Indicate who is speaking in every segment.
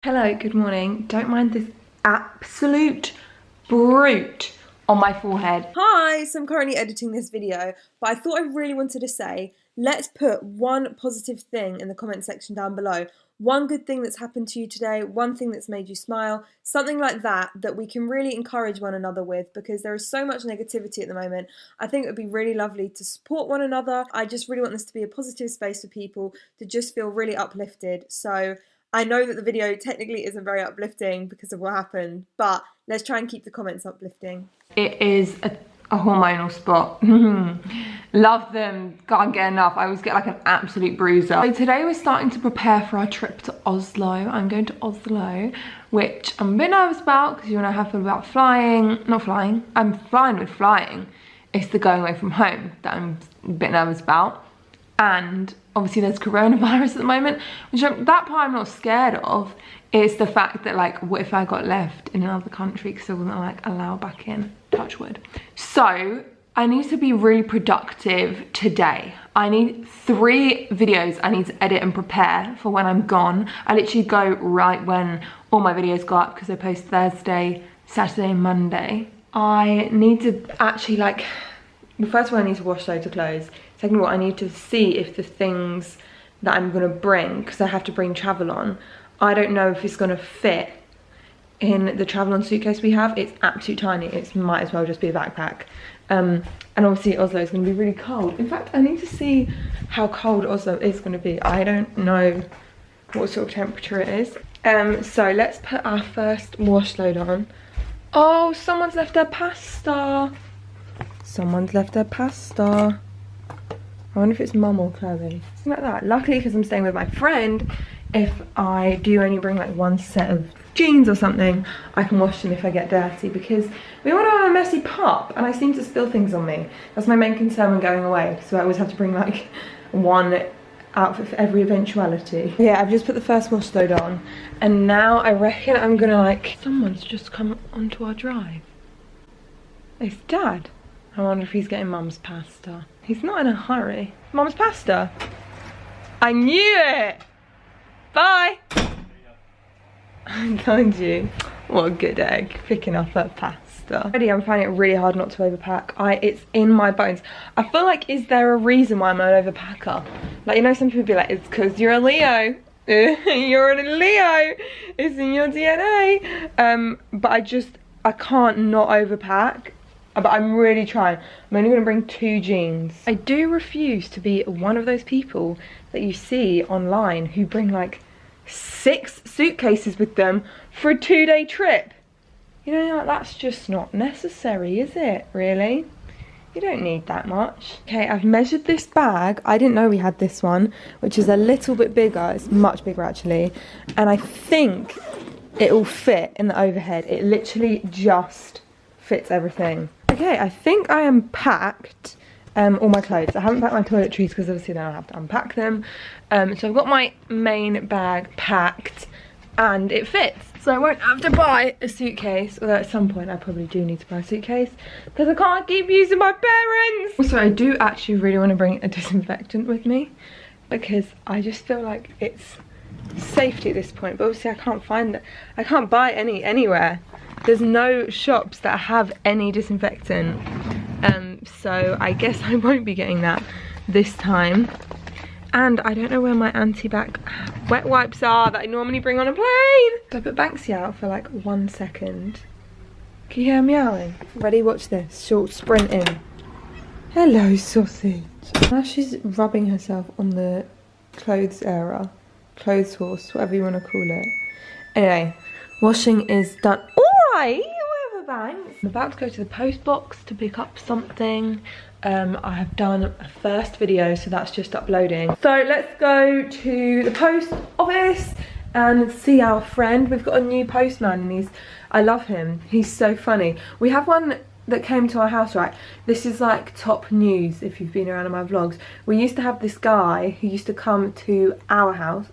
Speaker 1: Hello, good morning. Don't mind this absolute brute on my forehead.
Speaker 2: Hi, so I'm currently editing this video, but I thought I really wanted to say, let's put one positive thing in the comment section down below. One good thing that's happened to you today, one thing that's made you smile, something like that we can really encourage one another with, because there is so much negativity at the moment. I think it would be really lovely to support one another. I just really want this to be a positive space for people to just feel really uplifted. So I know that the video technically isn't very uplifting because of what happened, but let's try and keep the comments uplifting.
Speaker 1: It is a hormonal spot. Love them, can't get enough. I always get like an absolute bruiser. So today we're starting to prepare for our trip to Oslo. I'm going to Oslo, which I'm a bit nervous about because you know how I feel about flying. Not flying, I'm fine with flying. It's the going away from home that I'm a bit nervous about. And obviously there's coronavirus at the moment, which that part I'm not scared of. It's the fact that, like, what if I got left in another country because I wasn't like allowed back in, touch wood. So I need to be really productive today. I need 3 videos I need to edit and prepare for when I'm gone. I literally go right when all my videos go up because I post Thursday, Saturday and Monday. I need to actually, like, first of all I need to wash loads of clothes. Second of all, I need to see if the things that I'm gonna bring, because I have to bring travel on, I don't know if it's gonna fit in the travel on suitcase we have. It's absolutely tiny. It might as well just be a backpack. And obviously Oslo is gonna be really cold. In fact, I need to see how cold Oslo is gonna be. I don't know what sort of temperature it is. So let's put our first wash load on. Oh, someone's left their pasta. Someone's left their pasta. I wonder if it's mum or Chloe. Something like that. Luckily, because I'm staying with my friend, if I do only bring like one set of jeans or something, I can wash them if I get dirty, because we want to have a messy pop and I seem to spill things on me. That's my main concern when going away, so I always have to bring like one outfit for every eventuality. Yeah, I've just put the first wash load on and now I reckon I'm gonna, like, someone's just come onto our drive. It's Dad. I wonder if he's getting mum's pasta. He's not in a hurry. Mum's pasta? I knew it! Bye! I told you. What a good egg, picking up her pasta. Already I'm finding it really hard not to overpack. It's in my bones. I feel like, is there a reason why I'm an overpacker? Like, you know, some people be like, it's because you're a Leo. You're a Leo. It's in your DNA. But I can't not overpack. But I'm really trying. I'm only going to bring 2 jeans. I do refuse to be one of those people that you see online who bring like 6 suitcases with them for a 2-day trip. You know, that's just not necessary, is it? Really? You don't need that much. Okay, I've measured this bag. I didn't know we had this one, which is a little bit bigger. It's much bigger actually. And I think it will fit in the overhead. It literally just fits everything. Okay, I think I am packed all my clothes. I haven't packed my toiletries because obviously then I'll have to unpack them. So I've got my main bag packed and it fits. So I won't have to buy a suitcase, although at some point I probably do need to buy a suitcase because I can't keep using my parents. Also, I do actually really want to bring a disinfectant with me because I just feel like it's safety at this point, but obviously I can't find it. I can't buy any anywhere. There's no shops that have any disinfectant, so I guess I won't be getting that this time. And I don't know where my anti-bac wet wipes are that I normally bring on a plane. So I put Banksy out for like 1 second. Can you hear me meowing? Ready? Watch this. Short sprint in. Hello, sausage. Now she's rubbing herself on the clothes horse, whatever you want to call it. Anyway, washing is done. Alright, whatever, Banks. I'm about to go to the post box to pick up something. I have done a first video, so that's just uploading. So let's go to the post office and see our friend. We've got a new postman and I love him. He's so funny. We have one that came to our house, right? This is like top news if you've been around in my vlogs. We used to have this guy who used to come to our house.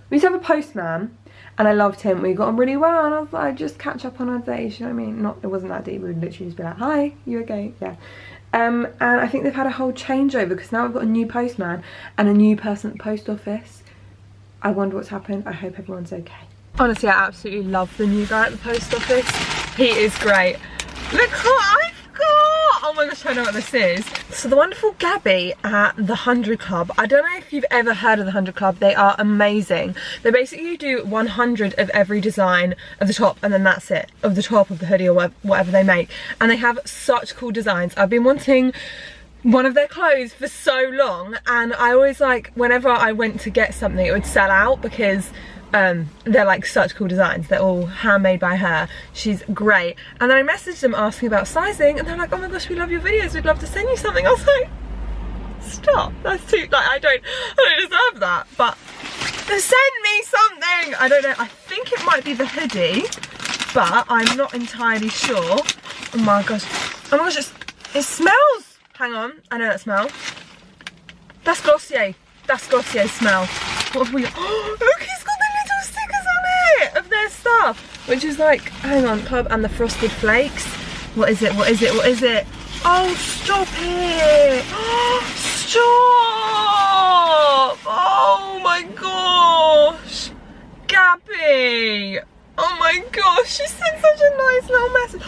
Speaker 1: We used to have a postman and I loved him. We got on really well and I was like, just catch up on our days, you know what I mean? It wasn't that deep. We would literally just be like, hi, you okay? Yeah. And I think they've had a whole changeover because now we've got a new postman and a new person at the post office. I wonder what's happened. I hope everyone's okay.
Speaker 2: Honestly, I absolutely love the new guy at the post office. He is great. Look what I've got! Oh my gosh, I know what this is. So the wonderful Gabby at the 100 Club. I don't know if you've ever heard of the 100 Club. They are amazing. They basically do 100 of every design of the top, and then that's it. Of the top of the hoodie or whatever they make. And they have such cool designs. I've been wanting one of their clothes for so long, and I always like, whenever I went to get something, it would sell out because they're like such cool designs. They're all handmade by her. She's great. And then I messaged them asking about sizing, and they're like, oh my gosh, we love your videos, we'd love to send you something. I was like, stop, that's too, like, I don't deserve that, but send me something. I don't know, I think it might be the hoodie, but I'm not entirely sure. Oh my gosh, it smells. Hang on, I know that smell. That's Glossier. That's Glossier smell. What have we got? Oh, look, he's got the little stickers on it of their stuff, which is like, hang on, Club and the Frosted Flakes. What is it? What is it? What is it? Oh, stop it! Stop! Oh my gosh, Gabby! Oh my gosh, she sent such a nice little message.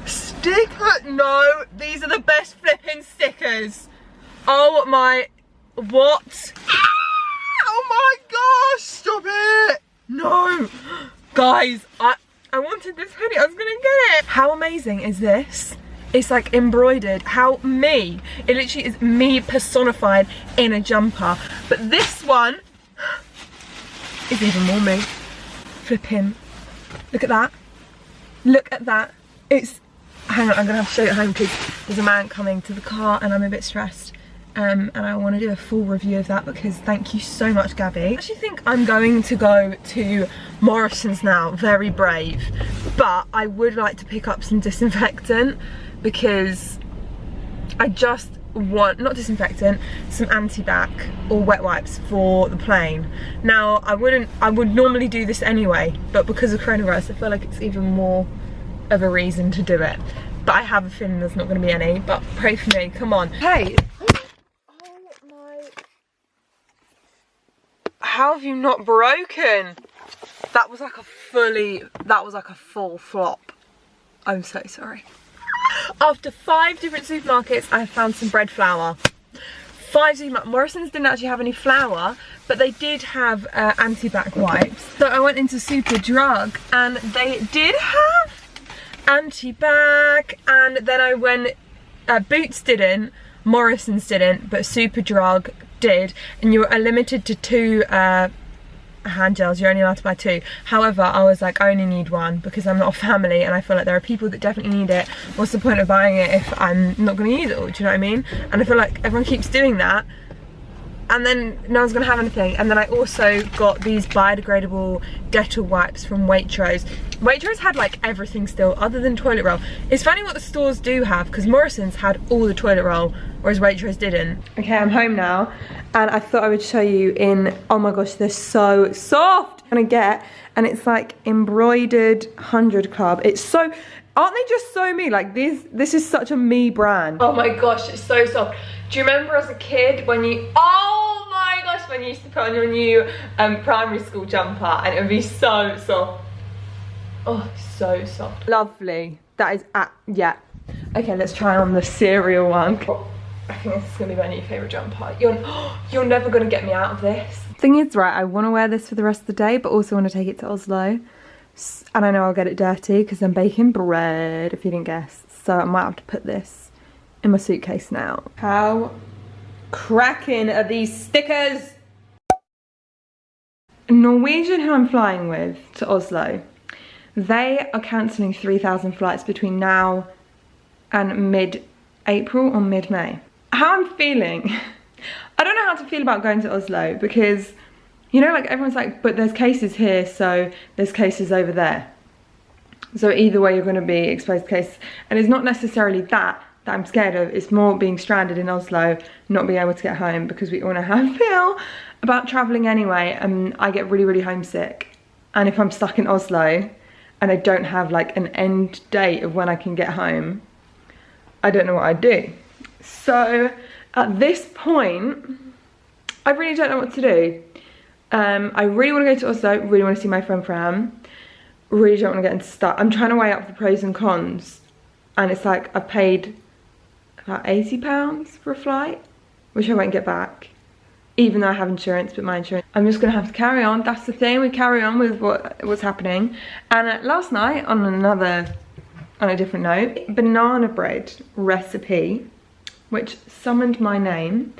Speaker 2: Sticker? No, these are the best flipping stickers. Oh my, what? Oh my gosh, stop it! No! Guys, I wanted this hoodie, I was gonna get it. How amazing is this? It's like embroidered, how me. It literally is me personified in a jumper. But this one is even more me. Flip him. Look at that. Look at that. It's, hang on, I'm gonna have to show you at home because there's a man coming to the car and I'm a bit stressed. And I want to do a full review of that because thank you so much, Gabby. I actually think I'm going to go to Morrison's now, very brave. But I would like to pick up some disinfectant because I just want, not disinfectant, some anti-bac or wet wipes for the plane. Now, I would normally do this anyway, but because of coronavirus, I feel like it's even more of a reason to do it. But I have a feeling there's not going to be any, but pray for me, come on. Hey. How have you not broken? That was like a full flop. I'm so sorry. After 5 different supermarkets, I found some bread flour. 5 supermarkets. Morrison's didn't actually have any flour, but they did have anti-bac wipes. So I went into Superdrug and they did have anti-bac, and then I went, Boots didn't, Morrison's didn't, but Superdrug did, and you are limited to 2 hand gels. You're only allowed to buy 2. However, I was like, I only need 1 because I'm not a family and I feel like there are people that definitely need it. What's the point of buying it if I'm not going to use it all? Do you know what I mean? And I feel like everyone keeps doing that and then no one's going to have anything. And then I also got these biodegradable Dettol wipes from Waitrose. Waitrose had like everything still other than toilet roll. It's funny what the stores do have because Morrison's had all the toilet roll, whereas Waitrose didn't. Okay, I'm home now and I thought I would show you in, oh my gosh, they're so soft. I'm gonna get, and it's like embroidered 100 Club. It's so, aren't they just so me? Like this is such a me brand. Oh my gosh, it's so soft. Do you remember as a kid when you, oh my gosh, when you used to put on your new primary school jumper and it would be so soft. Oh, so soft. Lovely. That is, yeah. Okay, let's try on the cereal one. Oh, I think this is gonna be my new favorite jumper. You're never gonna get me out of this. Thing is, right, I wanna wear this for the rest of the day, but also wanna take it to Oslo. And I know I'll get it dirty because I'm baking bread, if you didn't guess. So I might have to put this in my suitcase now. How cracking are these stickers? Norwegian, who I'm flying with to Oslo, they are cancelling 3,000 flights between now and mid-April or mid-May. How I'm feeling, I don't know how to feel about going to Oslo because, you know, like everyone's like, but there's cases here, so there's cases over there. So either way you're going to be exposed to cases. And it's not necessarily that I'm scared of, it's more being stranded in Oslo, not being able to get home, because we all know how I feel about travelling anyway, and I get really, really homesick. And if I'm stuck in Oslo, and I don't have like an end date of when I can get home, I don't know what I'd do. So at this point, I really don't know what to do.
Speaker 1: I really want to go to Oslo, really want to see my friend Fran. Really don't want to get into stuff. I'm trying to weigh up the pros and cons. And it's like, I've paid about £80 for a flight, which I won't get back. Even though I have insurance, but my insurance, I'm just gonna have to carry on. That's the thing, we carry on with what's happening. And last night, on a different note, banana bread recipe, which summoned my name.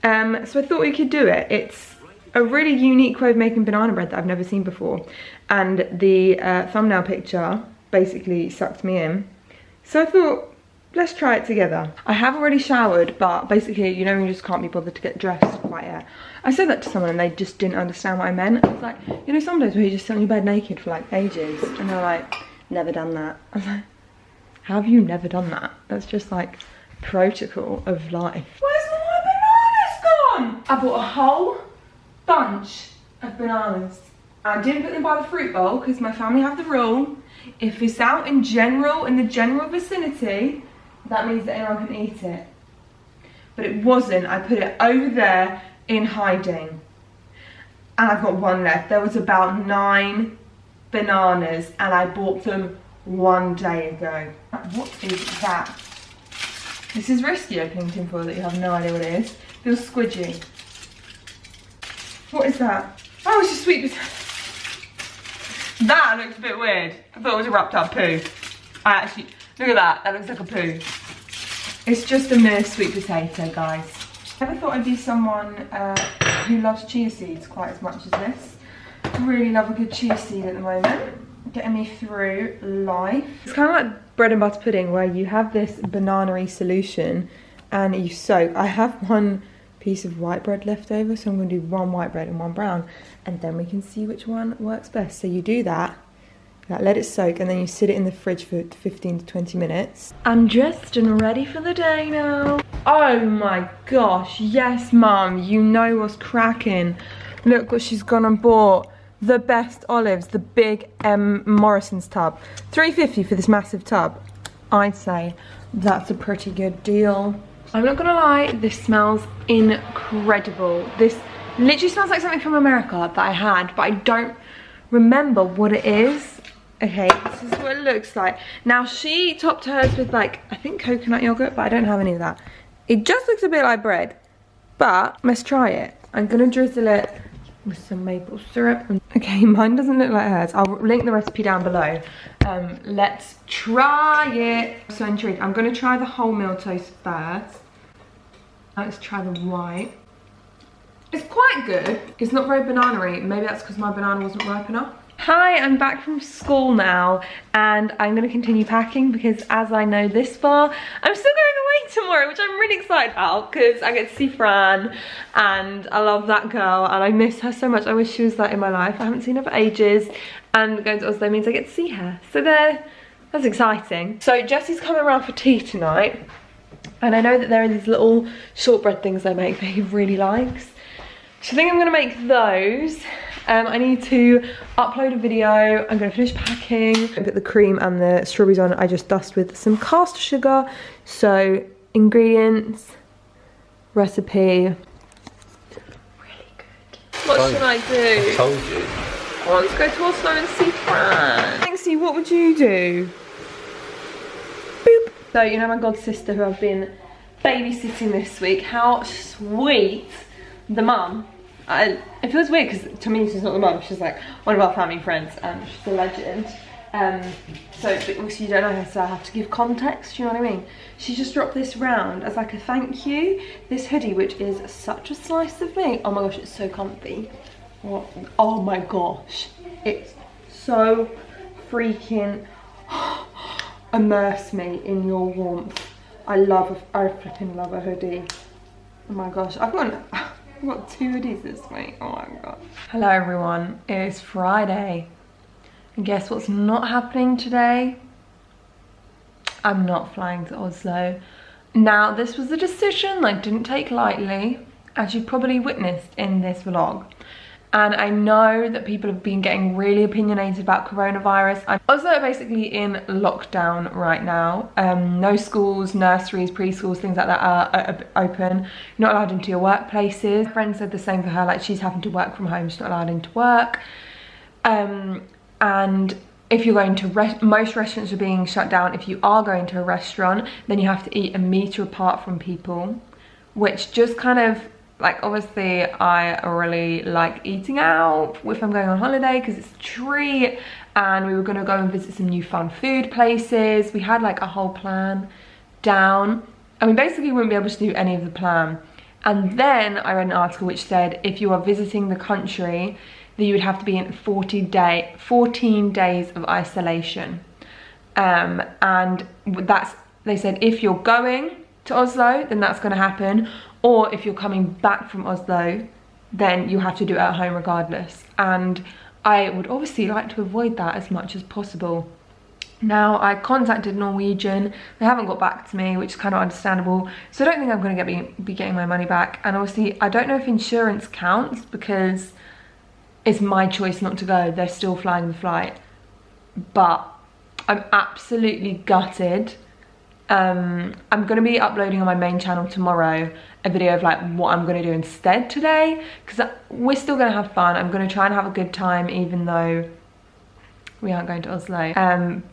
Speaker 1: So I thought we could do it. It's a really unique way of making banana bread that I've never seen before. And the thumbnail picture basically sucked me in. So I thought, let's try it together. I have already showered, but basically, you know, you just can't be bothered to get dressed quite yet. I said that to someone and they just didn't understand what I meant. I was like, you know, some days where you just sit on your bed naked for like ages, and they're like, never done that. I was like, how have you never done that? That's just like protocol of life. Where's all my bananas gone? I bought a whole bunch of bananas. I didn't put them by the fruit bowl because my family have the rule, if it's out in the general vicinity, that means that anyone can eat it. But it wasn't. I put it over there in hiding. And I've got one left. There was about 9 bananas and I bought them 1 day ago. What is that? This is risky opening tin foil that you have no idea what it is. It feels squidgy. What is that? Oh, it's just sweet potato. That looks a bit weird. I thought it was a wrapped up poo. I actually, look at that. That looks like a poo. It's just a mere sweet potato, guys. I never thought I'd be someone who loves chia seeds quite as much as this. I really love a good chia seed at the moment. Getting me through life. It's kind of like bread and butter pudding where you have this banana-y solution and you soak. I have one piece of white bread left over, so I'm going to do one white bread and one brown, and then we can see which one works best. So you do that, let it soak, and then you sit it in the fridge for 15 to 20 minutes. I'm dressed and ready for the day now. Oh my gosh, yes mum, you know what's cracking. Look what she's gone and bought. The best olives, the big Morrison's tub. £3.50 for this massive tub. I'd say that's a pretty good deal. I'm not gonna lie, this smells incredible. This literally smells like something from America that I had, but I don't remember what it is. Okay, this is what it looks like. Now she topped hers with like, I think coconut yogurt, but I don't have any of that. It just looks a bit like bread, but let's try it. I'm gonna drizzle it with some maple syrup. Okay, mine doesn't look like hers. I'll link the recipe down below. Let's try it. I'm so intrigued. I'm gonna try the wholemeal toast first. Let's try the white. It's quite good. It's not very banana-y. Maybe that's because my banana wasn't ripe enough. Hi, I'm back from school now and I'm going to continue packing because as I know this far, I'm still going away tomorrow, which I'm really excited about because I get to see Fran and I love that girl and I miss her so much. I wish she was like in my life. I haven't seen her for ages and going to Oslo means I get to see her. So that's exciting. So Jessie's coming around for tea tonight. And I know that there are these little shortbread things I make that he really likes. So I think I'm gonna make those. I need to upload a video. I'm gonna finish packing. Put the cream and the strawberries on. I just dust with some caster sugar. So ingredients, recipe. Really good. What should I do?
Speaker 3: I told you.
Speaker 1: I want to go to Oslo and see Fran. Thanksy, what would you do? Boop. So, you know my god sister who I've been babysitting this week, how sweet the mum. It feels weird because to me she's not the mum, she's like one of our family friends and she's a legend. So obviously you don't know her, so I have to give context, you know what I mean? She just dropped this round as like a thank you, this hoodie which is such a slice of me. Oh my gosh, it's so comfy. Oh my gosh, it's so freaking immerse me in your warmth. I flipping love a hoodie. Oh my gosh, I've got 2 hoodies this week. Oh my god. Hello everyone, it is Friday. And guess what's not happening today? I'm not flying to Oslo. Now this was a decision I didn't take lightly, as you probably witnessed in this vlog. And I know that people have been getting really opinionated about coronavirus. I'm also basically in lockdown right now. No schools, nurseries, preschools, things like that are open. You're not allowed into your workplaces. My friend said the same for her, like she's having to work from home, she's not allowed into work. And if you're going to, most restaurants are being shut down. If you are going to a restaurant, then you have to eat 1 meter apart from people, which just kind of, like, obviously I really like eating out if I'm going on holiday because it's a treat, and we were gonna go and visit some new fun food places. We had like a whole plan down, and we basically wouldn't be able to do any of the plan. And then I read an article which said if you are visiting the country, that you would have to be in 14 days of isolation. And that's, they said if you're going to Oslo, then that's gonna happen. Or if you're coming back from Oslo, then you have to do it at home regardless. And I would obviously like to avoid that as much as possible. Now, I contacted Norwegian, they haven't got back to me, which is kind of understandable. So I don't think I'm gonna be getting my money back. And obviously, I don't know if insurance counts because it's my choice not to go. They're still flying the flight. But I'm absolutely gutted. I'm gonna be uploading on my main channel tomorrow a video of like what I'm gonna do instead today, because we're still gonna have fun. I'm gonna try and have a good time even though we aren't going to Oslo.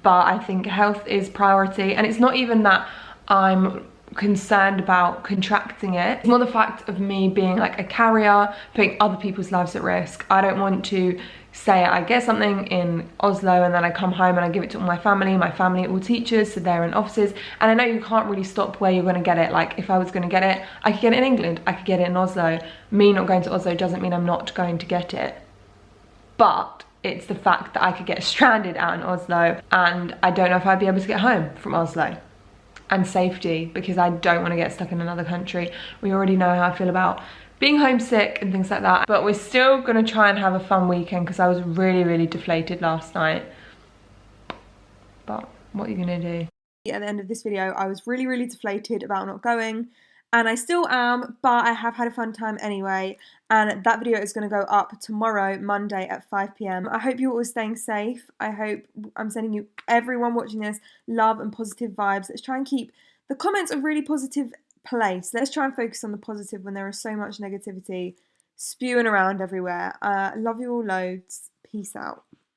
Speaker 1: But I think health is priority, and it's not even that I'm concerned about contracting it. It's more the fact of me being like a carrier, putting other people's lives at risk. I don't want to say I get something in Oslo and then I come home and I give it to all my family are all teachers, so they're in offices, and I know you can't really stop where you're going to get it. Like if I was going to get it, I could get it in England, I could get it in Oslo. Me not going to Oslo doesn't mean I'm not going to get it, but it's the fact that I could get stranded out in Oslo, and I don't know if I'd be able to get home from Oslo. And safety, because I don't want to get stuck in another country. We already know how I feel about being homesick and things like that, but we're still gonna try and have a fun weekend because I was really deflated last night. But what are you gonna do?
Speaker 2: At the end of this video, I was really deflated about not going, and I still am, but I have had a fun time anyway, and that video is going to go up tomorrow, Monday at 5 PM. I hope you're all staying safe. I hope I'm sending you, everyone watching this, love and positive vibes. Let's try and keep the comments a really positive place. Let's try and focus on the positive when there is so much negativity spewing around everywhere. Love you all loads. Peace out.